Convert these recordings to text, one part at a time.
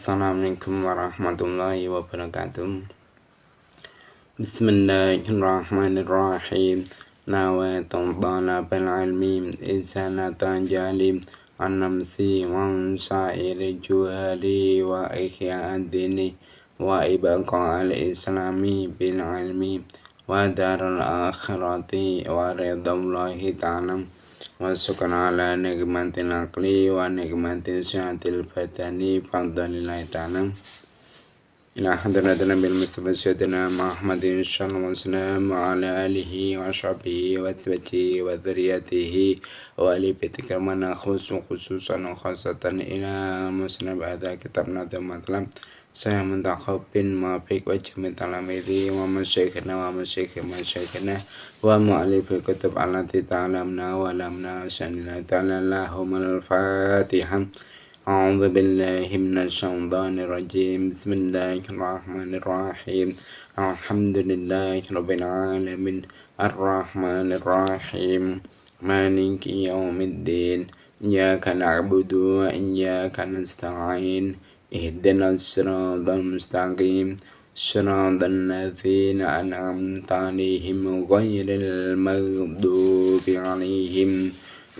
Assalamualaikum warahmatullahi wabarakatuh. Bismillahirrahmanirrahim. Nawaitu talabal ilmi izanatan jalim an-namsi wa sa'iri juhali wa ihya'ad dini wa ibaqa'al islami bil ilmi wa daral akhirati wa ridallahi ta'ala wa syukran ala nikmatil aqli wa nikmatil syahatil badani fadlillahi ta'ala ila hadratina bil mustafa sayyidina Muhammadin sallallahu alaihi wasallam wa ala alihi wa sahbihi wa atba'ihi wa dzurriyyatihi wa ali baitika mana khususan khasatan ila musnad ada kitab nadam matlam saya mentakab bin mafik wa jami talamidi wa masyayikhna wa masyayikhna wa mu'alifi kutub alati ta'alamna wa lamna sanila ta'ala lahumul fatihah. A'udzu billahi minasyaitonir rajim. Bismillahirrahmanirrahim. Alhamdulillahirabbil alamin. Arrahmanir rahim. Maliki yaumiddin. Iyyaka na'budu wa iyyaka nasta'in. Ihdinas siratal mustaqim. Siratal ladzina an'amta 'alaihim ghairil maghdubi 'alaihim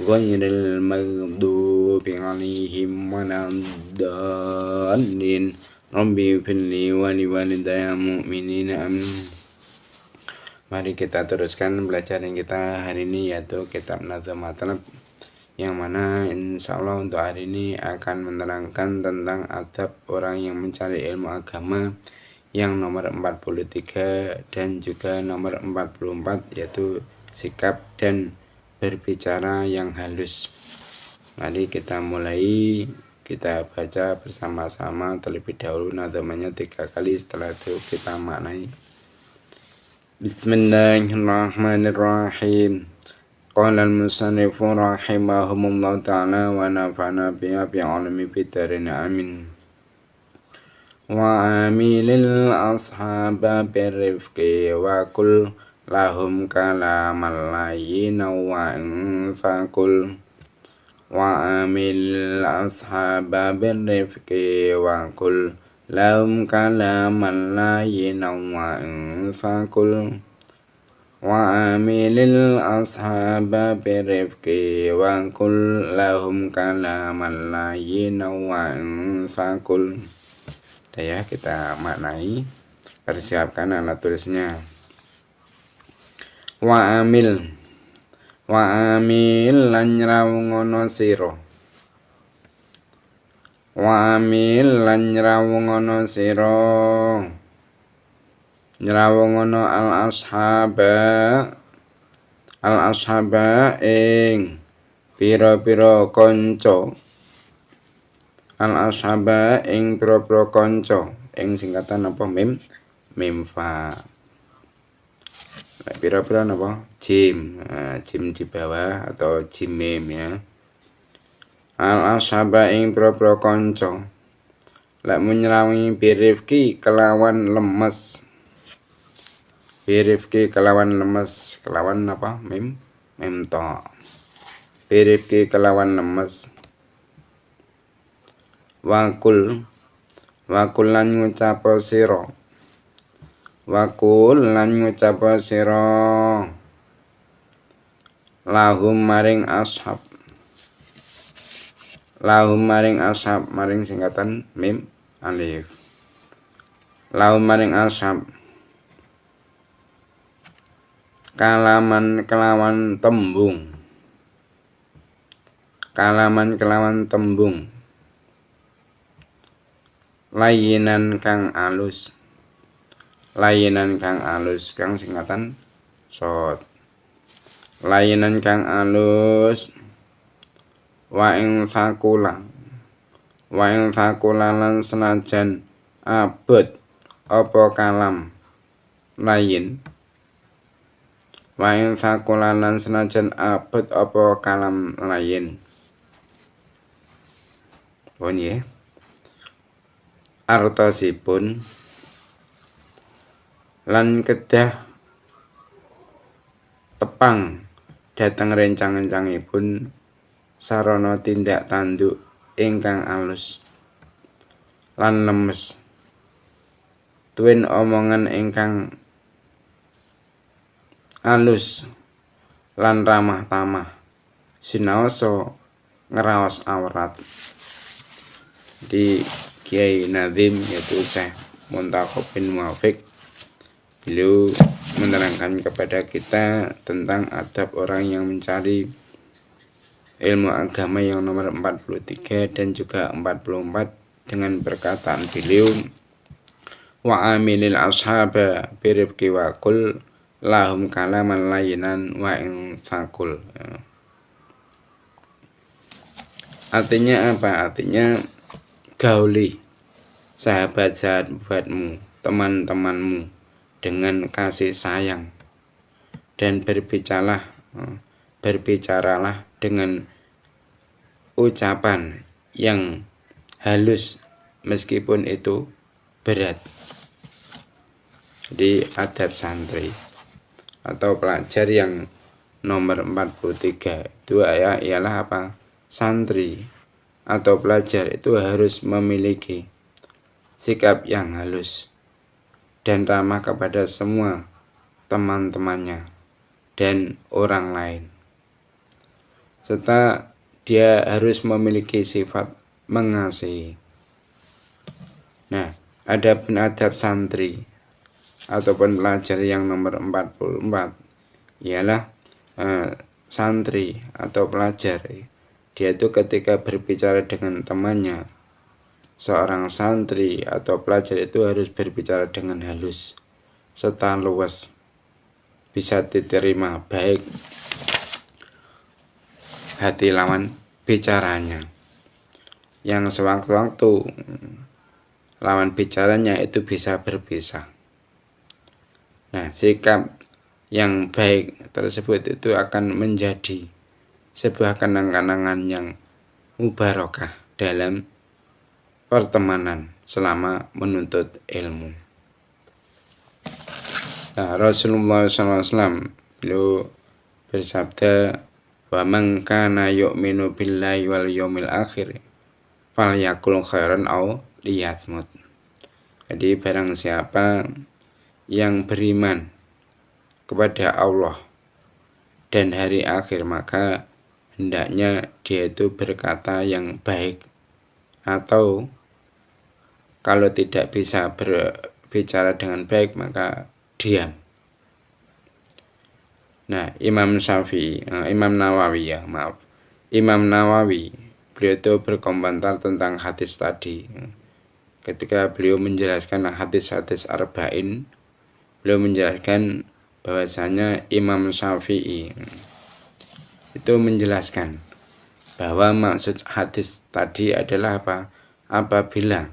waladdallin. Rabbi firli wa liwalidayya mu'minina amin. Mari kita teruskan pelajaran kita hari ini, yaitu kitab Nadhum Matlab, yang mana insyaallah untuk hari ini akan menerangkan tentang adab orang yang mencari ilmu agama yang nomor 43 dan juga nomor 44, yaitu sikap dan berbicara yang halus. Mari kita mulai, kita baca bersama-sama terlebih dahulu nadhamanya 3 kali, setelah itu kita maknai. Bismillahirrahmanirrahim. Qala al-musannifu rahimahumullah ta'ala wa nafa'na biha bi'alami bidarin amin. Wa amilil ashaba birrifqi wa kul lahum kalamal layyina wa infaqul. Wa amilil ashaba birrifqi wa kul lahum kalamal layyina wa infaqul. Wa amilil ashaba birrifqi wa kul lahum kalamal layyina wa infaqul. Ya, kita maknai. Persiapkan alat tulisnya. Wa amil lan nyrawungono sira. Wa amil lan nyrawungono sira. Nyrawungono al ashaba ing pira-pira kanca. Al ashaba ing pira-pira kanca, ing singkatan apa? Mimfa. Pira-pira napa? Jim. Jim di bawah atau jimim ya. Al ashaba ing pira-pira kanca. Lek menyrawi birifki kelawan lemes. Birifki kelawan lemes, kelawan apa? Mim ta. Birifki kelawan lemes. Wakul lan ngucap sira. Wakul lan ngucap sira lahum maring ashab. Lahum maring ashab, maring singkatan mim alif. Lahum maring ashab kalaman kelawan tembung. Kalaman kelawan tembung. Layinan kang alus. Layinan kang alus, kang singkatan sod. Layinan kang alus. Wa ing fakula lan senajan abot apa kalam layin. Wa ing fakula lan senajan abot apa kalam layin. Pun ya. Artosipun lan kedah tepang dhateng rencang-rencangipun sarana tindak tanduk ingkang alus. lan lemes, tuwin omongan ingkang alus lan ramah tamah, sinaosa ngeraos awrat. Di Kiai Nazim yaitu Syekh Muntakhab bin Muafiq, beliau menerangkan kepada kita tentang adab orang yang mencari ilmu agama yang nomor 43 dan juga 44 dengan perkataan beliau, wa amilil ashaba birifqi wa qul lahum kalaman layinan wa in faqul. Artinya apa? Artinya gauli sahabat-sahabatmu, teman-temanmu dengan kasih sayang, dan berbicaralah dengan ucapan yang halus meskipun itu berat. Di adab santri atau pelajar yang nomor 43 itu ialah apa? Santri atau pelajar itu harus memiliki sikap yang halus dan ramah kepada semua teman-temannya dan orang lain, serta dia harus memiliki sifat mengasihi. Nah, adapun adab santri ataupun pelajar yang nomor 44 ialah santri atau pelajar, dia itu ketika berbicara dengan temannya, seorang santri atau pelajar itu harus berbicara dengan halus serta luas, bisa diterima baik hati lawan bicaranya, yang sewaktu-waktu lawan bicaranya itu bisa berpisah. Nah, sikap yang baik tersebut itu akan menjadi sebuah kenang-kenangan yang mubarakah dalam pertemanan selama menuntut ilmu. Nah, Rasulullah SAW beliau bersabda, wa man kana yu'minu billahi wal yawmil akhir falyakul khairan aw liyasmut. Jadi barang siapa yang beriman kepada Allah dan hari akhir, maka hendaknya dia itu berkata yang baik, atau kalau tidak bisa berbicara dengan baik maka diam. Nah, Imam Nawawi beliau itu berkomentar tentang hadis tadi. Ketika beliau menjelaskan hadis-hadis arba'in, beliau menjelaskan bahwasanya Imam Syafi'i itu menjelaskan bahwa maksud hadis tadi adalah apa? Apabila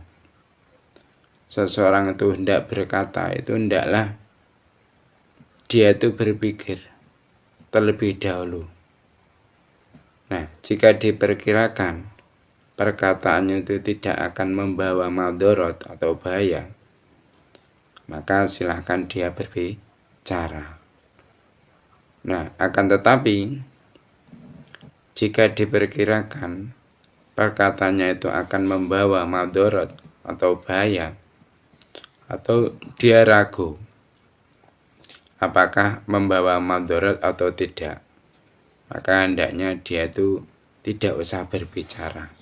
seseorang itu hendak berkata, itu hendaklah dia itu berpikir terlebih dahulu. Nah, jika diperkirakan perkataannya itu tidak akan membawa madarat atau bahaya, maka silahkan dia berbicara. Nah, akan tetapi jika diperkirakan perkataannya itu akan membawa madarat atau bahaya, atau dia ragu apakah membawa madarat atau tidak, maka hendaknya dia itu tidak usah berbicara,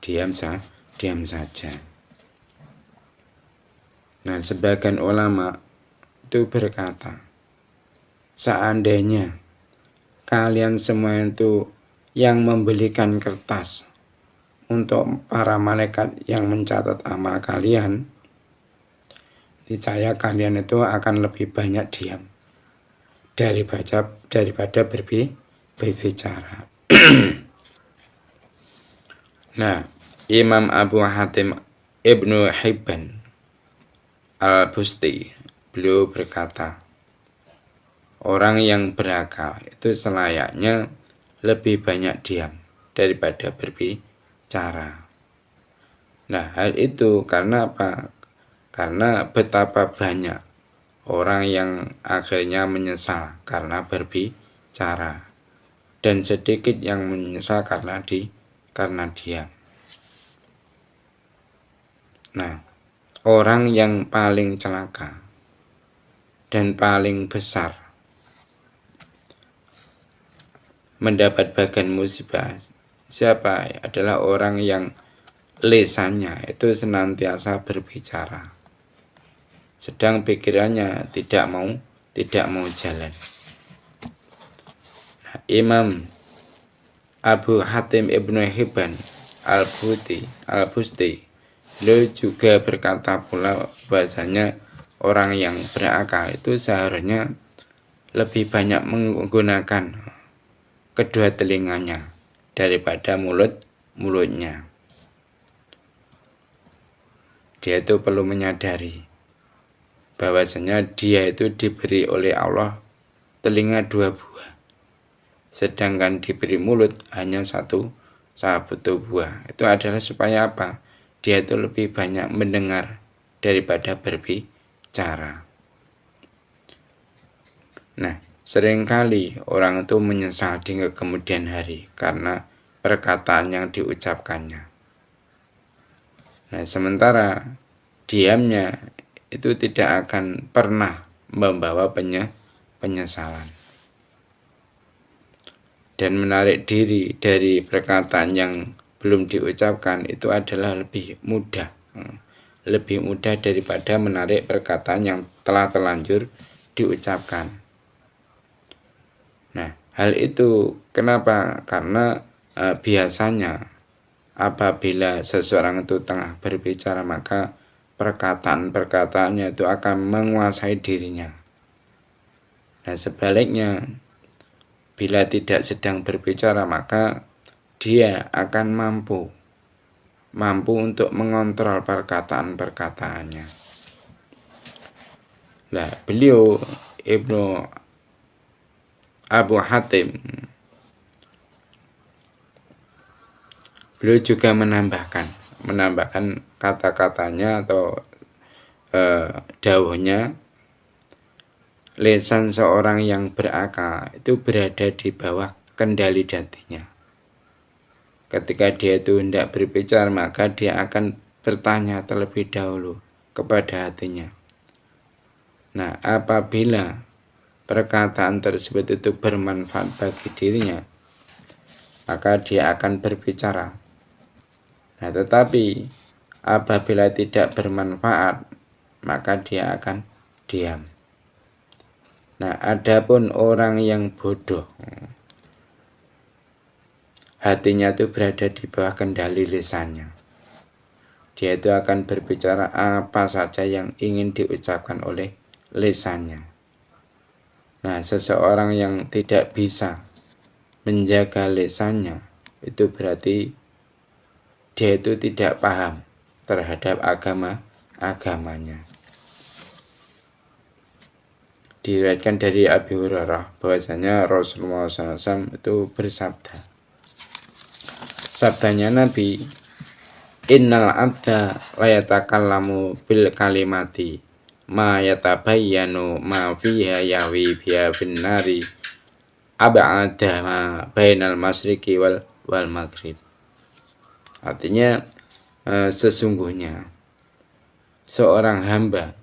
diam saja. Nah, sebagian ulama itu berkata, seandainya kalian semua itu yang membelikan kertas untuk para malaikat yang mencatat amal kalian, niscaya kalian itu akan lebih banyak diam daripada berbicara. Nah, Imam Abu Hatim Ibnu Hibban Al-Busti beliau berkata, orang yang berakal itu selayaknya lebih banyak diam daripada berbicara. Nah, hal itu karena apa? Karena betapa banyak orang yang akhirnya menyesal karena berbicara, dan sedikit yang menyesal karena diam. Nah, orang yang paling celaka dan paling besar mendapat bagian musibah siapa? Adalah orang yang lisannya itu senantiasa berbicara, sedang pikirannya tidak mau jalan. Nah, Imam Abu Hatim Ibnu Hibban Al-Busti beliau juga berkata pula bahasanya orang yang berakal itu seharusnya lebih banyak menggunakan kedua telinganya daripada mulutnya. Dia itu perlu menyadari bahwasanya dia itu diberi oleh Allah telinga 2 buah, sedangkan diberi mulut hanya satu buah. Itu adalah supaya apa? Dia itu lebih banyak mendengar daripada berbicara. Nah, seringkali orang itu menyesal di kemudian hari karena perkataan yang diucapkannya. Nah, sementara diamnya itu tidak akan pernah membawa penyesalan. Dan menarik diri dari perkataan yang belum diucapkan itu adalah lebih mudah daripada menarik perkataan yang telah terlanjur diucapkan. Nah, hal itu kenapa? Karena biasanya apabila seseorang itu tengah berbicara, maka perkataan-perkataannya itu akan menguasai dirinya. Nah, sebaliknya, bila tidak sedang berbicara, maka dia akan mampu untuk mengontrol perkataan-perkataannya. Nah, beliau Ibnu Abu Hatim beliau juga menambahkan kata-katanya atau dawuhnya, lisan seorang yang berakal itu berada di bawah kendali hatinya. Ketika dia itu hendak berbicara, maka dia akan bertanya terlebih dahulu kepada hatinya. Nah, apabila perkataan tersebut itu bermanfaat bagi dirinya, maka dia akan berbicara. Nah, tetapi apabila tidak bermanfaat, maka dia akan diam. Nah, adapun orang yang bodoh, hatinya itu berada di bawah kendali lisannya. Dia itu akan berbicara apa saja yang ingin diucapkan oleh lisannya. Nah, seseorang yang tidak bisa menjaga lisannya, itu berarti dia itu tidak paham terhadap agamanya. Diriwayatkan dari Abi Hurairah bahwasanya Rasulullah SAW itu bersabda. Sabdanya Nabi, innal abda layatakallamu bil kalimati ma yatabayyanu ma fiha yahwi biha finnari ab'ada ma bainal masyriqi wal maghrib. Artinya sesungguhnya seorang hamba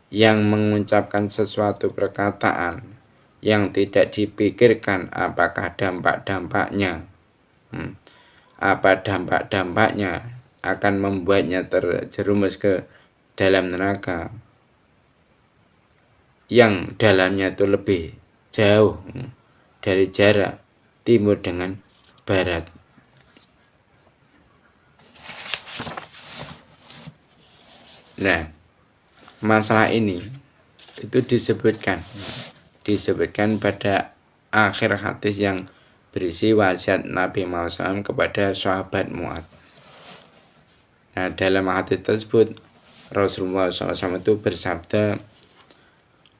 yang mengucapkan sesuatu perkataan yang tidak dipikirkan apakah dampak-dampaknya akan membuatnya terjerumus ke dalam neraka yang dalamnya itu lebih jauh dari jarak timur dengan barat. Nah, masalah ini itu disebutkan pada akhir hadis yang berisi wasiat Nabi Muhammad SAW kepada sahabat Mu'ad. Nah, dalam hadis tersebut Rasulullah SAW itu bersabda,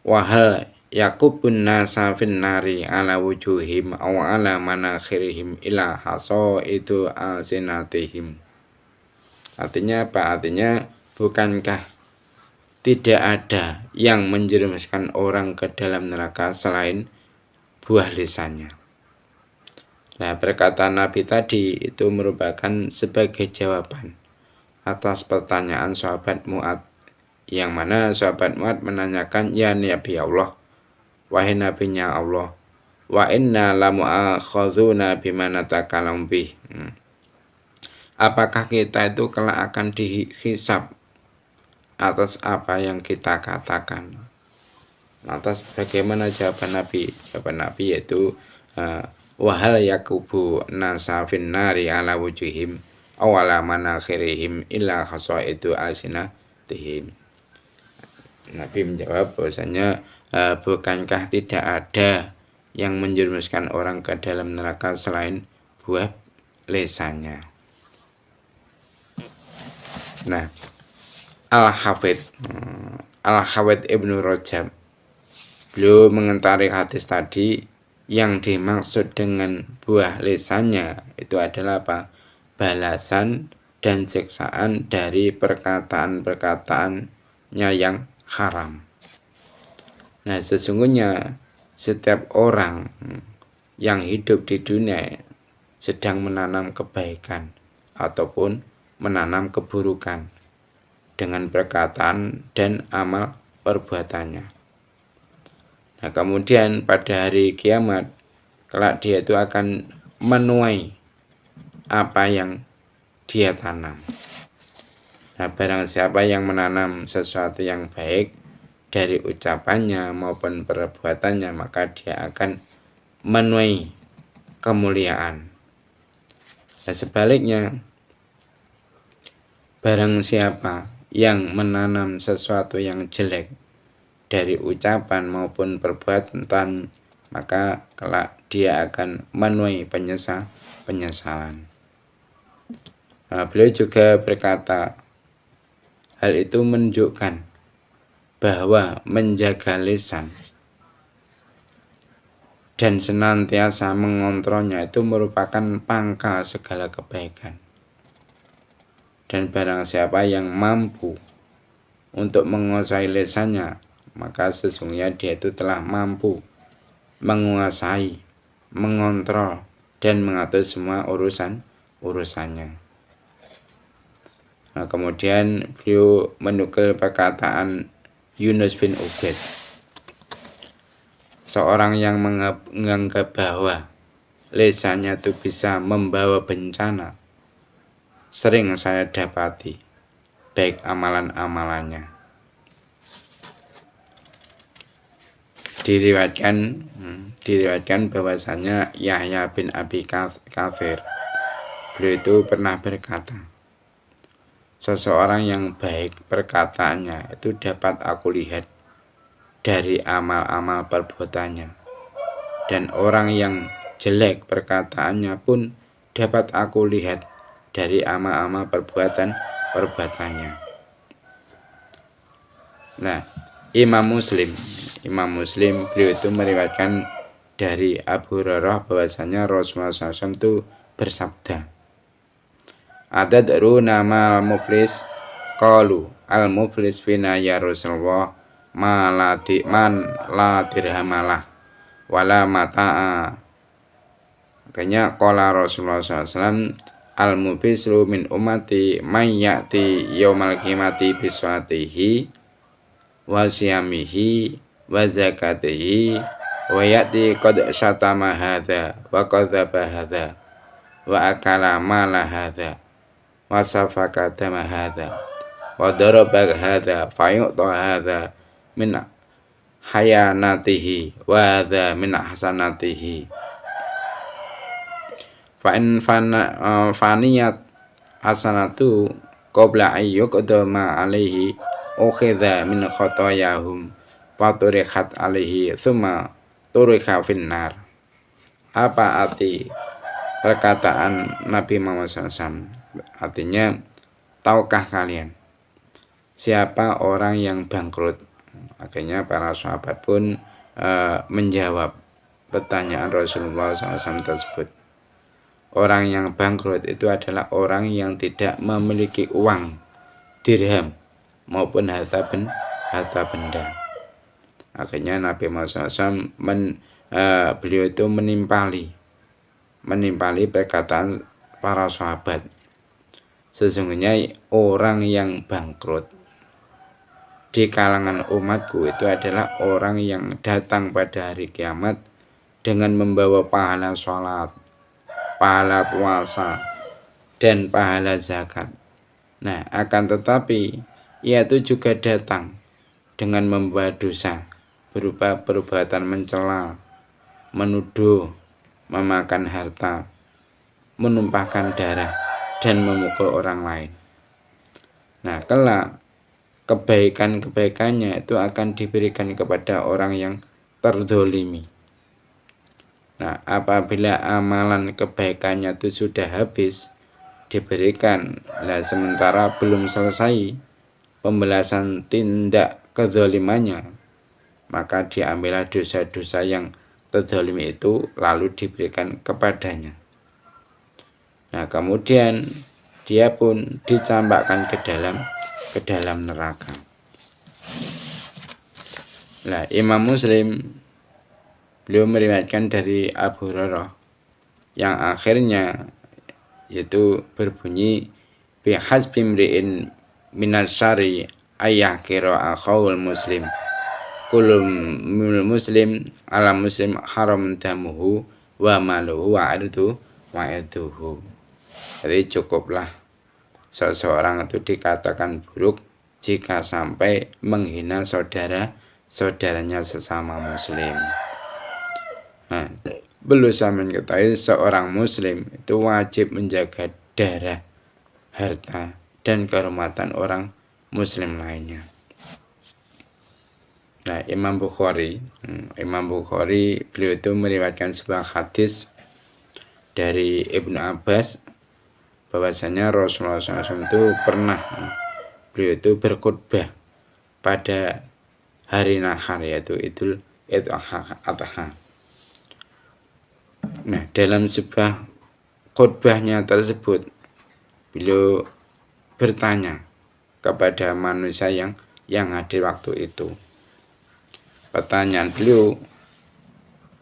wahal yakubun nasa finnari ala wujuhim aw ala manakhirihim ila haso itu alsinatihim. Artinya apa? Artinya, bukankah tidak ada yang menjerumuskan orang ke dalam neraka selain buah lisannya? Nah, perkataan Nabi tadi itu merupakan sebagai jawaban atas pertanyaan sahabat Mu'ad, yang mana sahabat Mu'ad menanyakan, ya Nabi Allah, wahai nabinya Allah, wa inna lamu'akhadzuna bima natakalam bih. Apakah kita itu kelak akan dihisab atas apa yang kita katakan? Lantas bagaimana jawaban Nabi? Jawaban Nabi yaitu wahal yakubu nasa finnari ala wujuhim awala manakhirihim illa khasaidu alsinatihim. Nabi menjawab bahwasanya bukankah tidak ada yang menjerumuskan orang ke dalam neraka selain buah lesannya. Nah, Al-Hafidh Ibnu Rajab, beliau mengentari hadis tadi, yang dimaksud dengan buah lesannya itu adalah apa? Balasan dan siksaan dari perkataan-perkataannya yang haram. Nah, sesungguhnya setiap orang yang hidup di dunia sedang menanam kebaikan ataupun menanam keburukan dengan perkataan dan amal perbuatannya. Nah, kemudian pada hari kiamat kelak dia itu akan menuai apa yang dia tanam. Nah, barang siapa yang menanam sesuatu yang baik dari ucapannya maupun perbuatannya, maka dia akan menuai kemuliaan. Dan sebaliknya, barang siapa yang menanam sesuatu yang jelek dari ucapan maupun perbuatan, maka kelak dia akan menuai penyesalan. Nah, beliau juga berkata, hal itu menunjukkan bahwa menjaga lisan dan senantiasa mengontrolnya itu merupakan pangkal segala kebaikan. Dan barang siapa yang mampu untuk menguasai lisannya, maka sesungguhnya dia itu telah mampu menguasai, mengontrol, dan mengatur semua urusannya. Nah, kemudian beliau menukil perkataan Yunus bin Ubaid, seorang yang menganggap bahwa lisannya itu bisa membawa bencana. Sering saya dapati, baik amalan-amalannya. Diriwayatkan bahwasanya Yahya bin Abi Katsir, beliau itu pernah berkata, seseorang yang baik perkataannya itu dapat aku lihat dari amal-amal perbuatannya, dan orang yang jelek perkataannya pun dapat aku lihat dari amal-amal perbuatannya. Nah, Imam Muslim beliau itu meriwayatkan dari Abu Hurairah bahwasanya Rasulullah SAW itu bersabda, Atadruna mal muflis? Qalu al muflis fina ya Rasulullah man la dirhamalah wala mata'a. Makanya qala Rasulullah SAW, al muflisru min ummati man ya'ti yaumal qiyamati bi sholatihi wa siyamihi wa zakatihi wa ya'ti qad syatama hadza wa qadzaba hadza wa akala mala hadza wa safaka dama hadza wa daraba hadza fa yu'ta hadza min hayanatihi wa hadza min hasanatihi fa in faniyat hasanatu qabla ayyuqdama alaihi ukhidha min khotoyahum wa turihat alaihi thumma turikha finnar. Apa arti perkataan Nabi Muhammad SAW? Artinya, tahukah kalian siapa orang yang bangkrut? Akhirnya para sahabat pun menjawab pertanyaan Rasulullah SAW tersebut. Orang yang bangkrut itu adalah orang yang tidak memiliki uang, dirham, maupun harta benda. Akhirnya Nabi Muhammad SAW beliau itu menimpali perkataan para sahabat. sesungguhnya orang yang bangkrut di kalangan umatku itu adalah orang yang datang pada hari kiamat dengan membawa pahala sholat, pahala puasa, dan pahala zakat. Nah, akan tetapi ia itu juga datang dengan membawa dosa berupa perbuatan mencela, menuduh, memakan harta, menumpahkan darah, dan memukul orang lain. Nah, kelak kebaikan-kebaikannya itu akan diberikan kepada orang yang terzolimi. Nah, apabila amalan kebaikannya itu sudah habis, diberikan, nah sementara belum selesai pembelasan tindak kezolimannya, maka diambillah dosa-dosa yang terzolimi itu lalu diberikan kepadanya. Nah, kemudian dia pun dicampakkan ke dalam neraka. Nah, Imam Muslim beliau meriwayatkan dari Abu Hurairah yang akhirnya yaitu berbunyi bihasbi mri'in minasyari ayah kira akhawul muslim kulum muslim ala muslim haram damuhu wa maluhu wa irduhu. Jadi cukuplah seseorang itu dikatakan buruk jika sampai menghina saudaranya sesama muslim. Nah, perlu saya mengetahui seorang muslim itu wajib menjaga darah, harta, dan kehormatan orang muslim lainnya. Nah, Imam Bukhari beliau itu meriwayatkan sebuah hadis dari Ibnu Abbas bahwasanya Rasulullah SAW itu pernah beliau itu berkhutbah pada hari nahar, yaitu Idul Adha. Nah, dalam sebuah khutbahnya tersebut beliau bertanya kepada manusia yang hadir waktu itu. Pertanyaan beliau,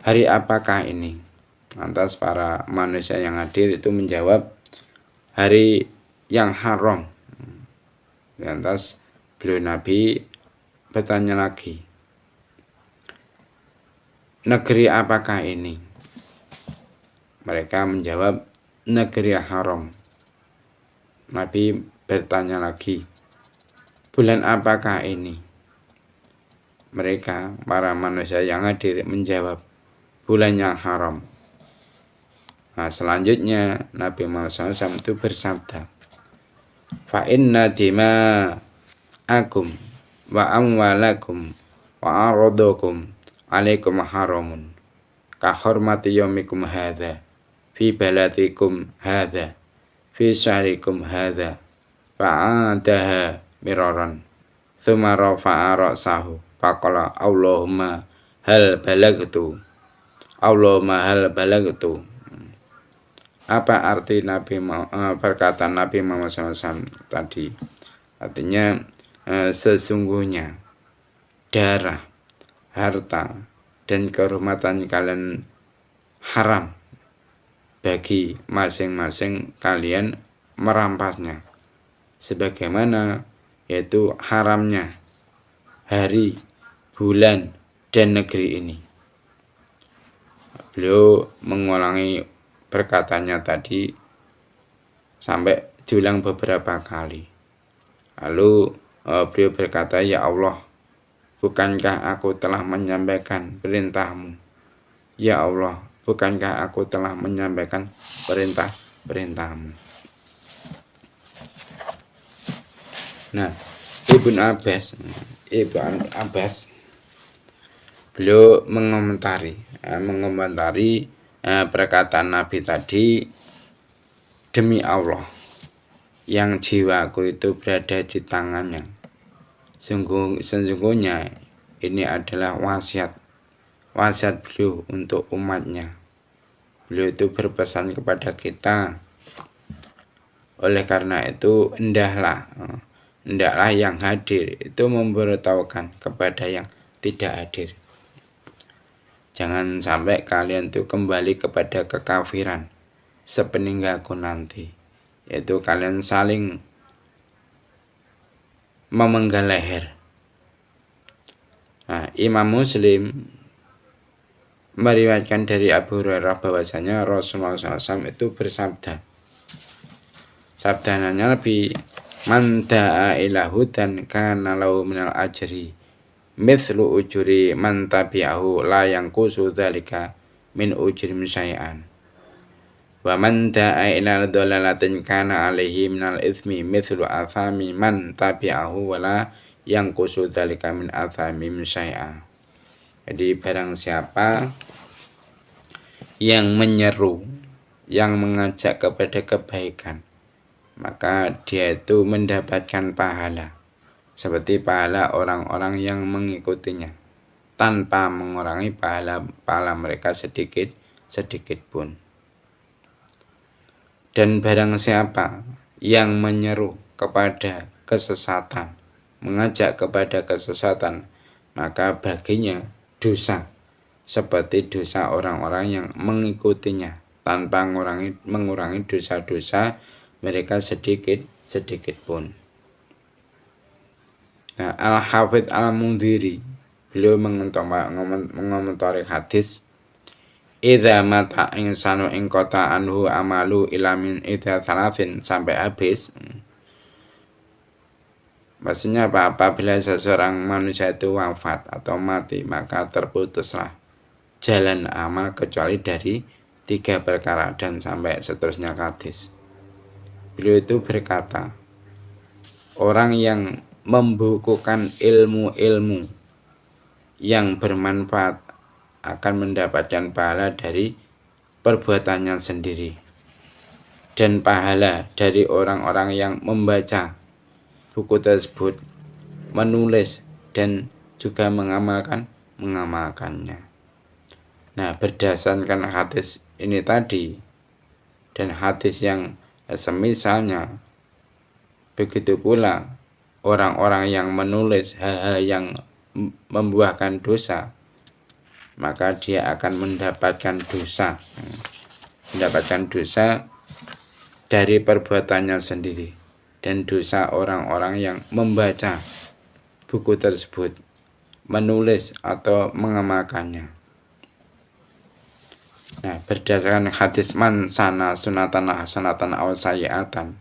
hari apakah ini? Lantas para manusia yang hadir itu menjawab, hari yang haram. Lantas beliau Nabi bertanya lagi, negeri apakah ini? Mereka menjawab, negeri haram. Nabi bertanya lagi, bulan apakah ini? Mereka, para manusia yang hadir menjawab, bulan yang haram. Nah, selanjutnya Nabi Muhammad SAW itu bersabda, fa inna dima'akum wa amwalakum wa aradakum alaikum haramun ka hurmati yaumikum hadza fi baladikum hadza fi syahrikum hadza fa'adaha miraran thumma rafa'a ra'sahu faqala Allahumma hal balagtu. Apa arti perkataan Nabi Muhammad SAW tadi? Artinya sesungguhnya darah, harta, dan kehormatan kalian haram bagi masing-masing kalian merampasnya, sebagaimana yaitu haramnya hari, bulan, dan negeri ini. Beliau mengulangi perkataannya tadi sampai diulang beberapa kali. Lalu beliau berkata, ya Allah, bukankah aku telah menyampaikan perintahmu? Ya Allah, bukankah aku telah menyampaikan perintahmu? Nah, Ibnu Abbas beliau mengomentari perkataan Nabi tadi, demi Allah yang jiwaku itu berada di tangannya, sesungguhnya ini adalah wasiat beliau untuk umatnya. Beliau itu berpesan kepada kita. Oleh karena itu hendaklah yang hadir itu memberitahukan kepada yang tidak hadir. Jangan sampai kalian itu kembali kepada kekafiran sepeninggalku nanti, yaitu kalian saling memenggal leher. Nah, Imam Muslim meriwayatkan dari Abu Hurairah bahwasanya Rasulullah SAW itu bersabda, sabdanya Nabi, man da'a ila hudan kana lahu minal ajri mithlu ujuri man tabi'ahu la yanqusu dzalika min ujrim syai'an wa man da'a ila dhalalatin kana alaihi minal itsmi mithlu athami man tabi'ahu wa la yanqusu dzalika min athamim syai'a. Jadi barang siapa yang menyeru, yang mengajak kepada kebaikan, maka dia itu mendapatkan pahala seperti pahala orang-orang yang mengikutinya tanpa mengurangi pahala mereka sedikit pun. Dan barang siapa yang menyeru kepada kesesatan, mengajak kepada kesesatan, maka baginya dosa seperti dosa orang-orang yang mengikutinya tanpa mengurangi dosa-dosa mereka sedikit pun. Nah, Al-Hafidz Al-Mundhiri beliau mengomentari hadis, idza mata insanu in qata anhu amalu ila min idza thalathin sampai habis. Maksudnya apabila seseorang manusia itu wafat atau mati, maka terputuslah jalan amal kecuali dari 3 perkara dan sampai seterusnya hadis. Beliau itu berkata, orang yang membukukan ilmu-ilmu yang bermanfaat akan mendapatkan pahala dari perbuatannya sendiri, dan pahala dari orang-orang yang membaca buku tersebut, menulis dan juga mengamalkannya. Nah, berdasarkan hadis ini tadi dan hadis yang semisalnya, begitu pula orang-orang yang menulis hal-hal yang membuahkan dosa, maka dia akan mendapatkan dosa dari perbuatannya sendiri dan dosa orang-orang yang membaca buku tersebut, menulis atau mengamalkannya. Nah, berdasarkan hadis man sana sunatan hasanatan aw sayyi'atan,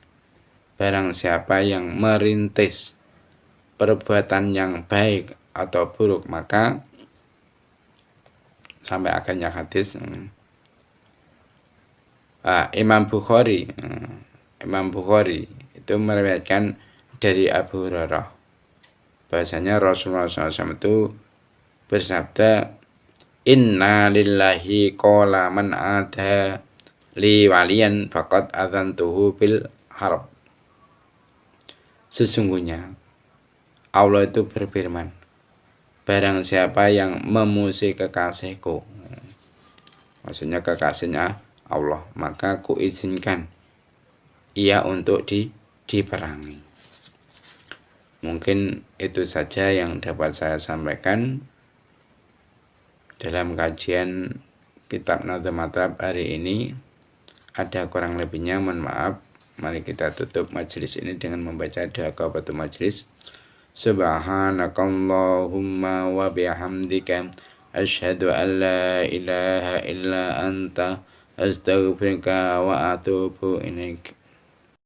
barang siapa yang merintis perbuatan yang baik atau buruk, maka sampai akhirnya hadis Imam Bukhari itu meriwayatkan dari Abu Hurairah bahwasanya Rasulullah SAW itu bersabda, inna lillahi qala man ada li waliyan faqad adzantuhu bil harb. Sesungguhnya Allah itu berfirman, barang siapa yang memusuhi kekasihku, maksudnya kekasihnya Allah, maka kuizinkan ia untuk diperangi. Mungkin itu saja yang dapat saya sampaikan dalam kajian kitab Nadhum Mathab hari ini. Ada kurang lebihnya, mohon maaf. Mari kita tutup majelis ini dengan membaca doa kafatul majelis. Subhanakallahumma wa bihamdika asyhadu an la ilaha illa anta astaghfiruka wa atubu ilaik.